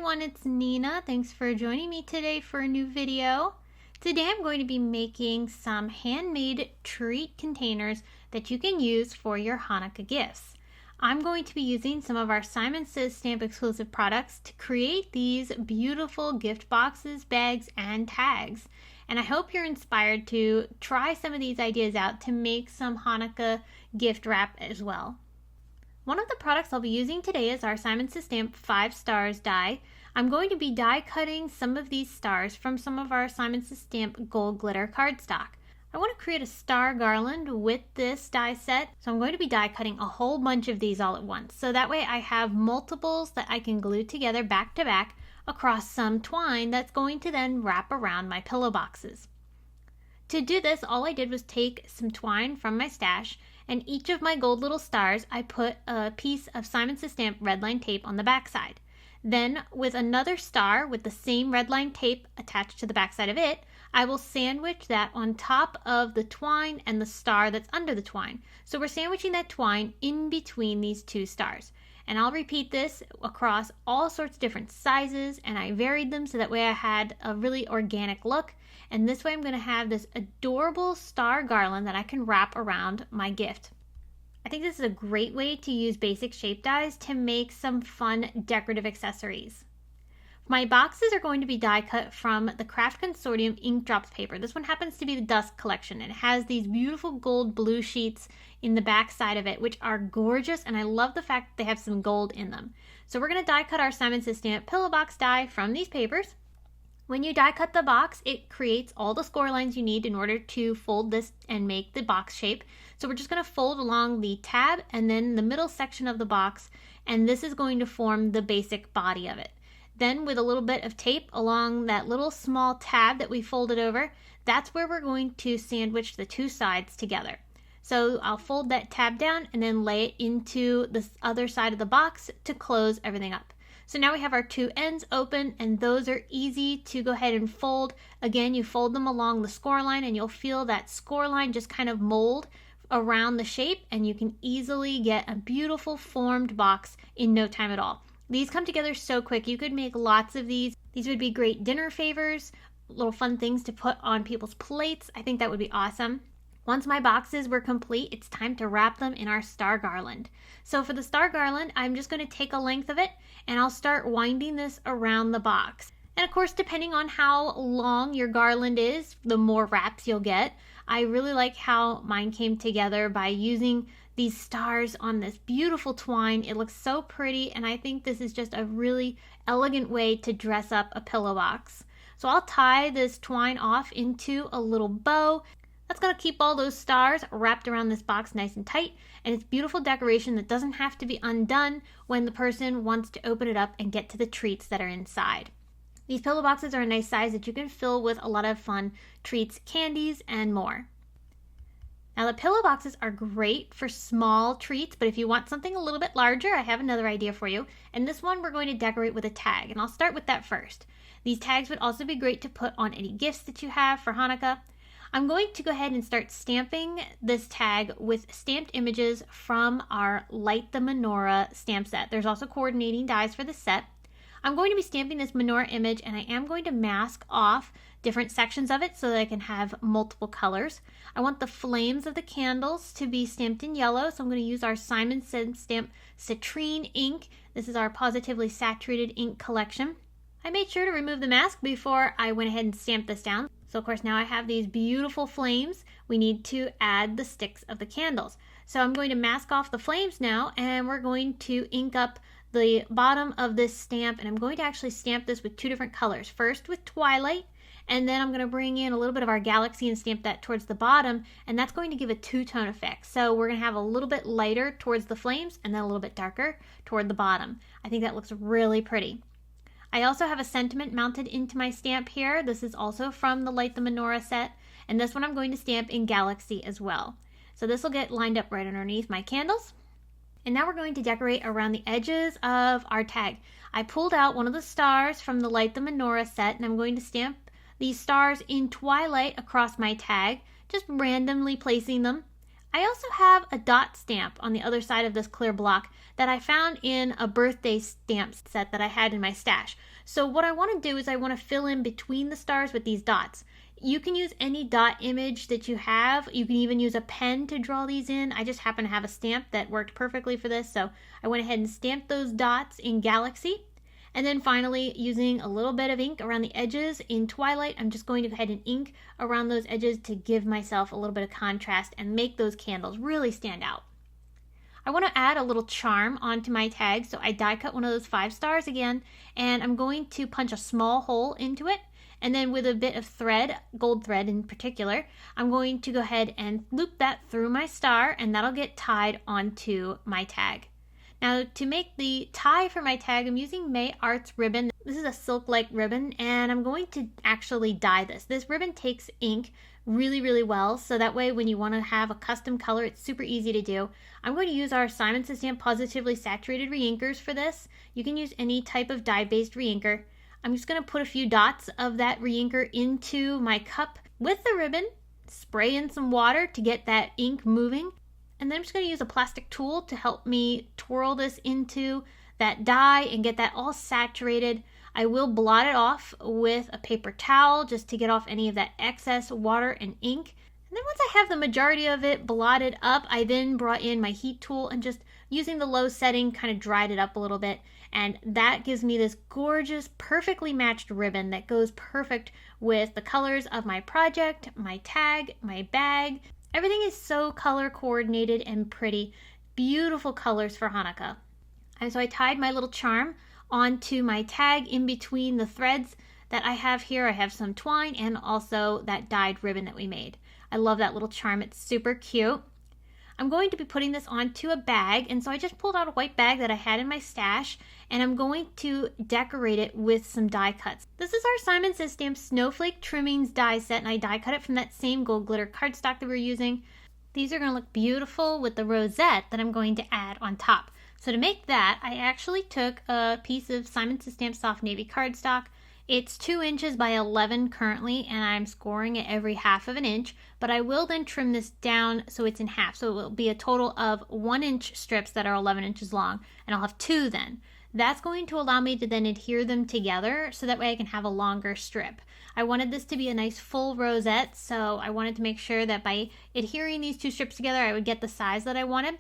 everyone, it's Nina. Thanks for joining me today for a new video. Today I'm going to be making some handmade treat containers that you can use for your Hanukkah gifts. I'm going to be using some of our Simon Says Stamp exclusive products to create these beautiful gift boxes, bags, and tags. And I hope you're inspired to try some of these ideas out to make some Hanukkah gift wrap as well. One of the products I'll be using today is our Simon Says Stamp 5 Stars die. I'm going to be die cutting some of these stars from some of our Simon Says Stamp gold glitter cardstock. I want to create a star garland with this die set, so I'm going to be die cutting a whole bunch of these all at once. So that way I have multiples that I can glue together back to back across some twine that's going to then wrap around my pillow boxes. To do this, all I did was take some twine from my stash, and each of my gold little stars, I put a piece of Simon Says Stamp red line tape on the back side. Then with another star with the same red line tape attached to the back side of it, I will sandwich that on top of the twine and the star that's under the twine. So we're sandwiching that twine in between these two stars. And I'll repeat this across all sorts of different sizes, and I varied them so that way I had a really organic look. And this way I'm going to have this adorable star garland that I can wrap around my gift. I think this is a great way to use basic shape dies to make some fun decorative accessories. My boxes are going to be die cut from the Craft Consortium Ink Drops paper. This one happens to be the DUSK collection, and it has these beautiful gold blue sheets in the back side of it, which are gorgeous, and I love the fact that they have some gold in them. So we're going to die cut our Simon Says Stamp pillow box die from these papers. When you die cut the box, it creates all the score lines you need in order to fold this and make the box shape. So we're just going to fold along the tab and then the middle section of the box, and this is going to form the basic body of it. Then with a little bit of tape along that little small tab that we folded over, that's where we're going to sandwich the two sides together. So I'll fold that tab down and then lay it into the other side of the box to close everything up. So now we have our two ends open, and those are easy to go ahead and fold. Again, you fold them along the score line and you'll feel that score line just kind of mold around the shape, and you can easily get a beautiful formed box in no time at all. These come together so quick. You could make lots of these. These would be great dinner favors, little fun things to put on people's plates. I think that would be awesome. Once my boxes were complete, it's time to wrap them in our star garland. So for the star garland, I'm just going to take a length of it and I'll start winding this around the box. And of course, depending on how long your garland is, the more wraps you'll get. I really like how mine came together by using these stars on this beautiful twine. It looks so pretty, and I think this is just a really elegant way to dress up a pillow box. So I'll tie this twine off into a little bow. That's going to keep all those stars wrapped around this box nice and tight, and it's beautiful decoration that doesn't have to be undone when the person wants to open it up and get to the treats that are inside. These pillow boxes are a nice size that you can fill with a lot of fun treats, candies, and more. Now the pillow boxes are great for small treats, but if you want something a little bit larger, I have another idea for you. And this one we're going to decorate with a tag, and I'll start with that first. These tags would also be great to put on any gifts that you have for Hanukkah. I'm going to go ahead and start stamping this tag with stamped images from our Light the Menorah stamp set. There's also coordinating dies for the set. I'm going to be stamping this menorah image, and I am going to mask off different sections of it so that I can have multiple colors. I want the flames of the candles to be stamped in yellow, so I'm going to use our Simon Says Stamp Citrine ink. This is our Pawsitively saturated ink collection. I made sure to remove the mask before I went ahead and stamped this down. So of course now I have these beautiful flames. We need to add the sticks of the candles. So I'm going to mask off the flames now, and we're going to ink up the bottom of this stamp, and I'm going to actually stamp this with two different colors. First with Twilight, and then I'm going to bring in a little bit of our Galaxy and stamp that towards the bottom, and that's going to give a two-tone effect. So we're going to have a little bit lighter towards the flames and then a little bit darker toward the bottom. I think that looks really pretty. I also have a sentiment mounted into my stamp here. This is also from the Light the Menorah set, and this one I'm going to stamp in Galaxy as well. So this will get lined up right underneath my candles. And now we're going to decorate around the edges of our tag. I pulled out one of the stars from the Light the Menorah set, and I'm going to stamp these stars in Twilight across my tag, just randomly placing them. I also have a dot stamp on the other side of this clear block that I found in a birthday stamp set that I had in my stash. So what I want to do is I want to fill in between the stars with these dots. You can use any dot image that you have. You can even use a pen to draw these in. I just happen to have a stamp that worked perfectly for this, so I went ahead and stamped those dots in Galaxy. And then finally, using a little bit of ink around the edges in Twilight, I'm just going to go ahead and ink around those edges to give myself a little bit of contrast and make those candles really stand out. I want to add a little charm onto my tag, so I die cut one of those 5 stars again, and I'm going to punch a small hole into it. And then with a bit of thread, gold thread in particular, I'm going to go ahead and loop that through my star, and that'll get tied onto my tag. Now to make the tie for my tag, I'm using May Arts ribbon. This is a silk-like ribbon, and I'm going to actually dye this. This ribbon takes ink really well, so that way when you want to have a custom color, it's super easy to do. I'm going to use our Simon Says Stamp Pawsitively Saturated Reinkers for this. You can use any type of dye-based reinker. I'm just going to put a few dots of that reinker into my cup with the ribbon, spray in some water to get that ink moving, and then I'm just going to use a plastic tool to help me twirl this into that dye and get that all saturated. I will blot it off with a paper towel just to get off any of that excess water and ink. And then once I have the majority of it blotted up, I then brought in my heat tool and just using the low setting kind of dried it up a little bit. And that gives me this gorgeous, perfectly matched ribbon that goes perfect with the colors of my project, my tag, my bag. Everything is so color coordinated and pretty. Beautiful colors for Hanukkah. And so I tied my little charm onto my tag in between the threads that I have here. I have some twine and also that dyed ribbon that we made. I love that little charm. It's super cute. I'm going to be putting this onto a bag, and so I just pulled out a white bag that I had in my stash, and I'm going to decorate it with some die cuts. This is our Simon Says Stamp Snowflake Trimmings die set, and I die cut it from that same gold glitter cardstock that we're using. These are going to look beautiful with the rosette that I'm going to add on top. So to make that, I actually took a piece of Simon Says Stamp Soft Navy cardstock. It's 2 inches by 11 currently, and I'm scoring it every half of an inch, but I will then trim this down so it's in half. So it will be a total of 1-inch strips that are 11 inches long, and I'll have 2 then. That's going to allow me to then adhere them together so that way I can have a longer strip. I wanted this to be a nice full rosette, so I wanted to make sure that by adhering these 2 strips together, I would get the size that I wanted.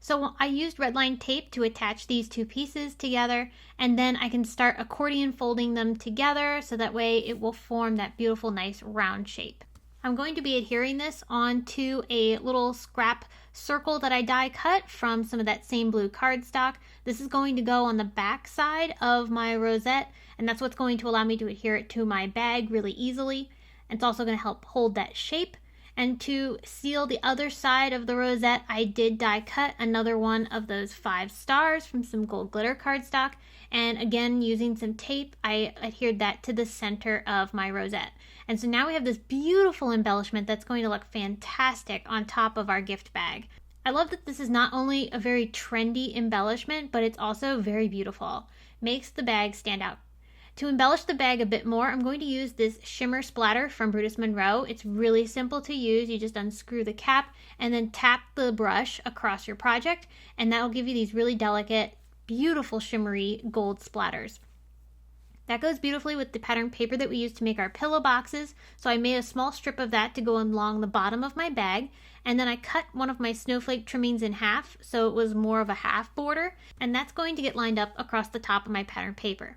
So I used red line tape to attach these 2 pieces together, and then I can start accordion folding them together so that way it will form that beautiful nice round shape. I'm going to be adhering this onto a little scrap circle that I die cut from some of that same blue cardstock. This is going to go on the back side of my rosette, and that's what's going to allow me to adhere it to my bag really easily. It's also going to help hold that shape. And to seal the other side of the rosette, I did die cut another one of those 5 stars from some gold glitter cardstock. And again, using some tape, I adhered that to the center of my rosette. And so now we have this beautiful embellishment that's going to look fantastic on top of our gift bag. I love that this is not only a very trendy embellishment, but it's also very beautiful. Makes the bag stand out. To embellish the bag a bit more, I'm going to use this shimmer splatter from Brutus Monroe. It's really simple to use. You just unscrew the cap and then tap the brush across your project, and that will give you these really delicate, beautiful shimmery gold splatters. That goes beautifully with the pattern paper that we used to make our pillow boxes, so I made a small strip of that to go along the bottom of my bag, and then I cut one of my snowflake trimmings in half so it was more of a half border, and that's going to get lined up across the top of my pattern paper.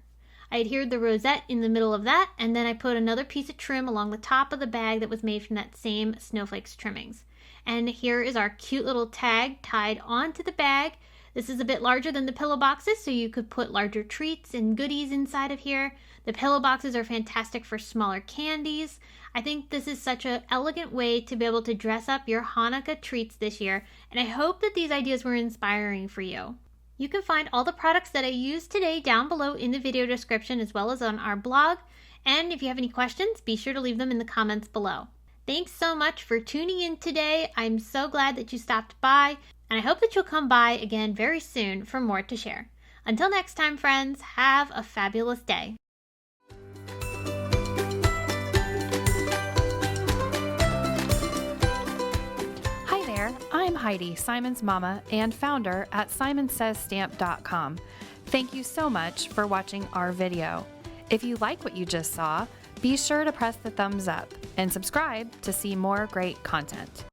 I adhered the rosette in the middle of that, and then I put another piece of trim along the top of the bag that was made from that same snowflakes trimmings. And here is our cute little tag tied onto the bag. This is a bit larger than the pillow boxes, so you could put larger treats and goodies inside of here. The pillow boxes are fantastic for smaller candies. I think this is such an elegant way to be able to dress up your Hanukkah treats this year, and I hope that these ideas were inspiring for you. You can find all the products that I used today down below in the video description as well as on our blog. And if you have any questions, be sure to leave them in the comments below. Thanks so much for tuning in today. I'm so glad that you stopped by, and I hope that you'll come by again very soon for more to share. Until next time, friends, have a fabulous day. Hi there, I'm Heidi, Simon's mama and founder at simonsaysstamp.com. Thank you so much for watching our video. If you like what you just saw, be sure to press the thumbs up and subscribe to see more great content.